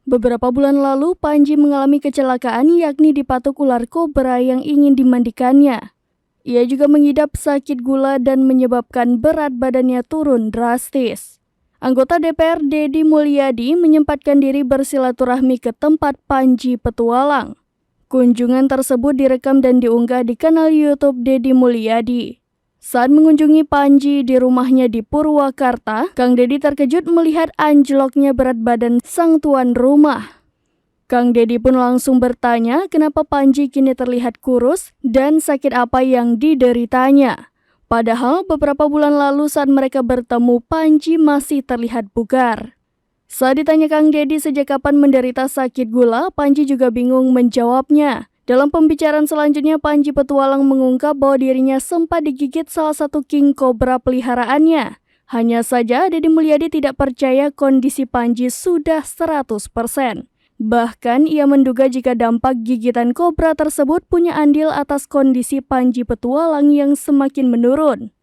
Beberapa bulan lalu, Panji mengalami kecelakaan yakni dipatuk ular kobra yang ingin dimandikannya. Ia juga mengidap sakit gula dan menyebabkan berat badannya turun drastis. Anggota DPR Deddy Mulyadi menyempatkan diri bersilaturahmi ke tempat Panji petualang. Kunjungan tersebut direkam dan diunggah di kanal YouTube Deddy Mulyadi. Saat mengunjungi Panji di rumahnya di Purwakarta, Kang Deddy terkejut melihat anjloknya berat badan sang tuan rumah. Kang Deddy pun langsung bertanya kenapa Panji kini terlihat kurus dan sakit apa yang dideritanya. Padahal beberapa bulan lalu saat mereka bertemu, Panji masih terlihat bugar. Saat ditanya Kang Deddy sejak kapan menderita sakit gula, Panji juga bingung menjawabnya. Dalam pembicaraan selanjutnya, Panji petualang mengungkap bahwa dirinya sempat digigit salah satu king cobra peliharaannya. Hanya saja, Deddy Mulyadi tidak percaya kondisi Panji sudah 100%. Bahkan, ia menduga jika dampak gigitan kobra tersebut punya andil atas kondisi Panji petualang yang semakin menurun.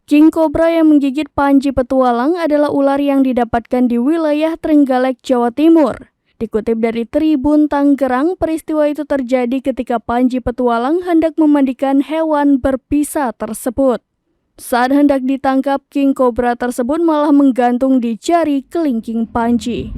King cobra yang menggigit Panji petualang adalah ular yang didapatkan di wilayah Trenggalek, Jawa Timur. Dikutip dari Tribun Tangerang, peristiwa itu terjadi ketika Panji petualang hendak memandikan hewan berbisa tersebut. Saat hendak ditangkap, king cobra tersebut malah menggantung di jari kelingking Panji.